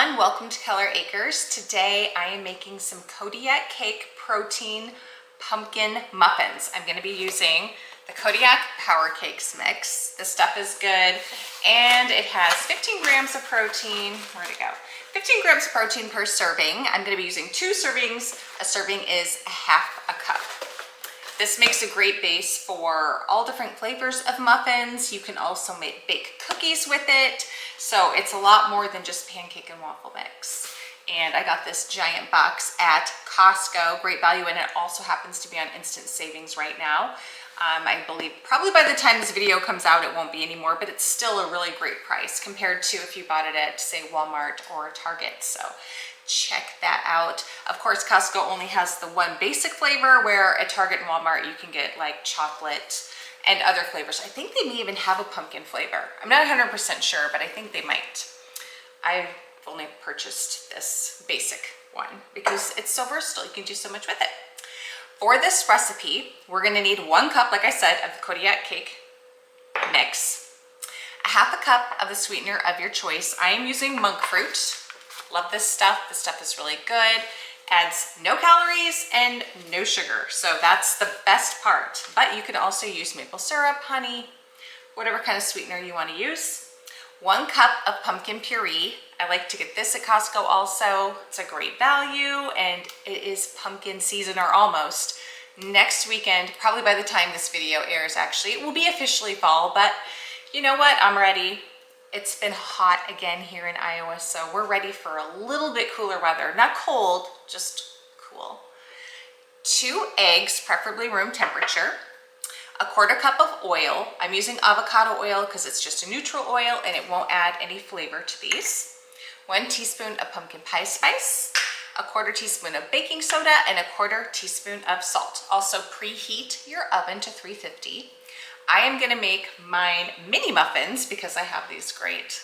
everyone, welcome to Keller Acres. Today I am making some Kodiak cake protein pumpkin muffins. I'm going to be using the Kodiak Power Cakes mix. This stuff is good and it has 15 grams of protein. Where'd it go? 15 grams of protein per serving. I'm going to be using 2 servings. A serving is half a cup. This makes a great base for all different flavors of muffins. You can also bake cookies with it. So it's a lot more than just pancake and waffle mix. And I got this giant box at Costco, great value, and it also happens to be on instant savings right now. I believe probably by the time this video comes out, it won't be anymore, but it's still a really great price compared to if you bought it at, say, Walmart or Target. So check that out. Of course, Costco only has the one basic flavor, where at Target and Walmart you can get like chocolate and other flavors. I think they may even have a pumpkin flavor. I'm not 100% sure, but I think they might. I've only purchased this basic one because it's so versatile. You can do so much with it. For this recipe, we're gonna need 1 cup, like I said, of the Kodiak cake mix, a half a cup of the sweetener of your choice. I am using monk fruit. Love this stuff. This stuff is really good. Adds no calories and no sugar. So that's the best part. But you can also use maple syrup, honey, whatever kind of sweetener you want to use. 1 cup of pumpkin puree. I like to get this at Costco also. It's a great value and it is pumpkin season, or almost. Next weekend, probably by the time this video airs actually, it will be officially fall, but you know what? I'm ready. It's been hot again here in Iowa, so we're ready for a little bit cooler weather. Not cold, just cool. 2 eggs, preferably room temperature. 1/4 cup of oil. I'm using avocado oil because it's just a neutral oil and it won't add any flavor to these. 1 teaspoon of pumpkin pie spice. 1/4 teaspoon of baking soda and 1/4 teaspoon of salt. Also preheat your oven to 350. I am gonna make mine mini muffins because I have these great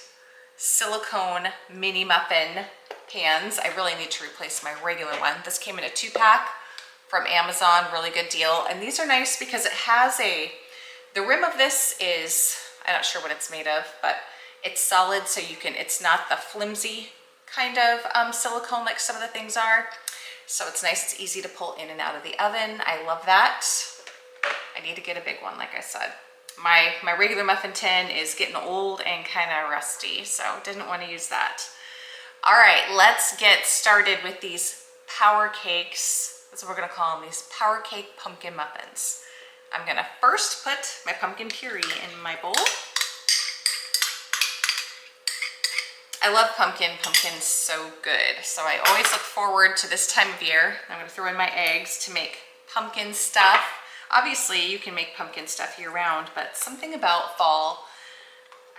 silicone mini muffin pans. I really need to replace my regular one. This came in a 2-pack from Amazon, really good deal. And these are nice because it has the rim of this is, I'm not sure what it's made of, but it's solid, so you can, it's not the flimsy kind of silicone like some of the things are. So it's nice, it's easy to pull in and out of the oven. I love that. I need to get a big one, like I said. My regular muffin tin is getting old and kind of rusty, so didn't want to use that. All right, let's get started with these power cakes. That's what we're gonna call them, these power cake pumpkin muffins. I'm gonna first put my pumpkin puree in my bowl. I love pumpkin. Pumpkin's so good. So I always look forward to this time of year. I'm gonna throw in my eggs to make pumpkin stuff. Obviously, you can make pumpkin stuff year-round, but something about fall,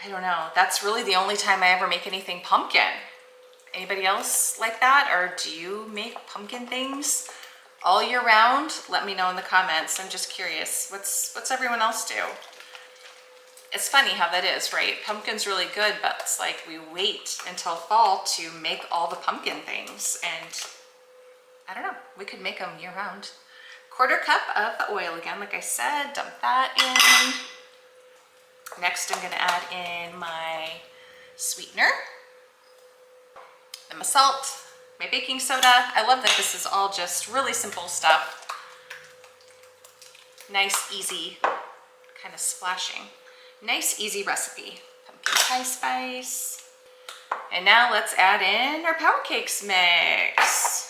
I don't know. That's really the only time I ever make anything pumpkin. Anybody else like that? Or do you make pumpkin things all year round? Let me know in the comments. I'm just curious. What's everyone else do? It's funny how that is, right? Pumpkin's really good, but it's like we wait until fall to make all the pumpkin things. And I don't know, we could make them year-round. 1/4 cup of the oil again, like I said, dump that in. Next, I'm gonna add in my sweetener, then my salt, my baking soda. I love that this is all just really simple stuff. Nice, easy, kind of splashing. Nice, easy recipe. Pumpkin pie spice. And now let's add in our power cakes mix.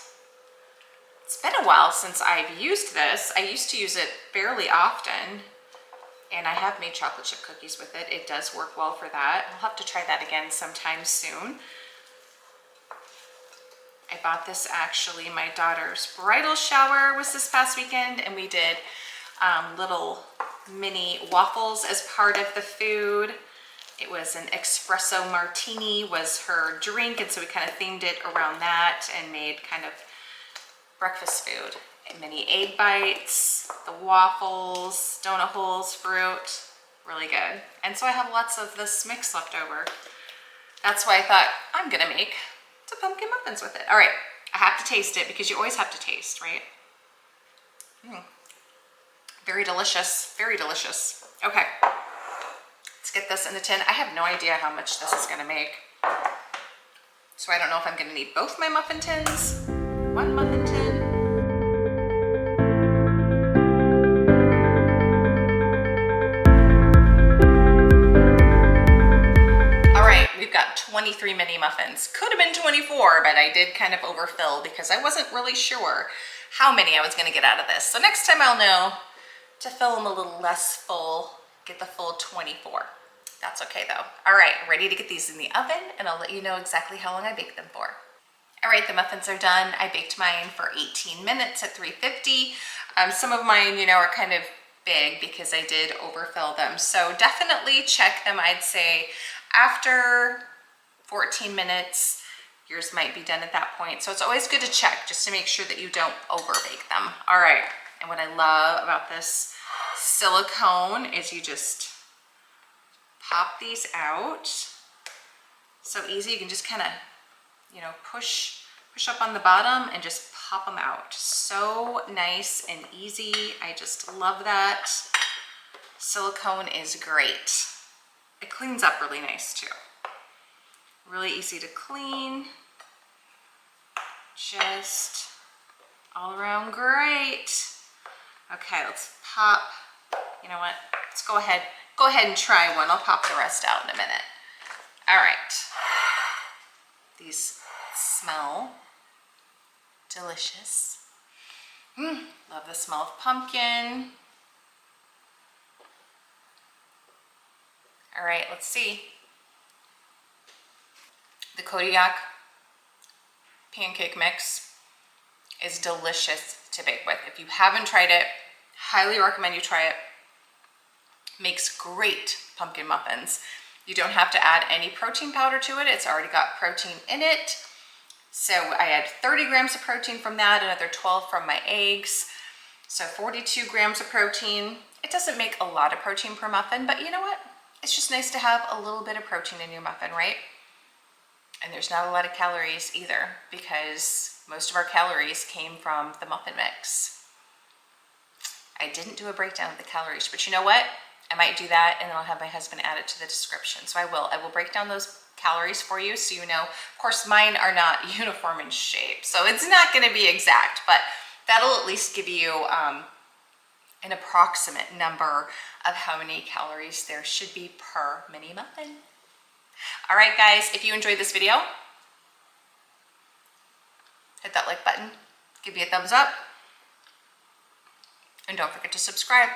It's been a while since I've used this. I used to use it fairly often, and I have made chocolate chip cookies with it. It does work well for that. I'll have to try that again sometime soon. I bought this actually, my daughter's bridal shower was this past weekend, and we did little mini waffles as part of the food. It was an espresso martini was her drink, and so we kind of themed it around that and made kind of breakfast food. Mini egg bites, the waffles, donut holes, fruit, really good. And so I have lots of this mix left over. That's why I thought I'm gonna make some pumpkin muffins with it. All right, I have to taste it because you always have to taste, right? Very delicious, very delicious. Okay, let's get this in the tin. I have no idea how much this is gonna make. So I don't know if I'm gonna need both my muffin tins, one muffin tin. All right, we've got 23 mini muffins. Could have been 24, but I did kind of overfill because I wasn't really sure how many I was gonna get out of this. So next time I'll know to fill them a little less full, get the full 24. That's okay though. All right, ready to get these in the oven, and I'll let you know exactly how long I bake them for. All right, the muffins are done. I baked mine for 18 minutes at 350. Some of mine, are kind of big because I did overfill them. So definitely check them, I'd say, after 14 minutes. Yours might be done at that point. So it's always good to check just to make sure that you don't overbake them. All right, and what I love about this silicone is you just pop these out. So easy, you can just kind of, push up on the bottom and just pop them out. So nice and easy. I just love that. Silicone is great. It cleans up really nice too. Really easy to clean. Just all around great. Okay, let's pop. You know what? Let's go ahead and try one. I'll pop the rest out in a minute. All right. These smell delicious. Love the smell of pumpkin. All right, let's see. The Kodiak pancake mix is delicious to bake with. If you haven't tried it, highly recommend you try it. Makes great pumpkin muffins. You don't have to add any protein powder to it. It's already got protein in it. So I had 30 grams of protein from that, another 12 from my eggs. So 42 grams of protein. It doesn't make a lot of protein per muffin, but you know what? It's just nice to have a little bit of protein in your muffin, right? And there's not a lot of calories either because most of our calories came from the muffin mix. I didn't do a breakdown of the calories, but you know what? I might do that and then I'll have my husband add it to the description. So I will break down those calories for you so you know. Of course, mine are not uniform in shape, so it's not gonna be exact, but that'll at least give you an approximate number of how many calories there should be per mini muffin. All right, guys, if you enjoyed this video, hit that like button, give me a thumbs up, and don't forget to subscribe.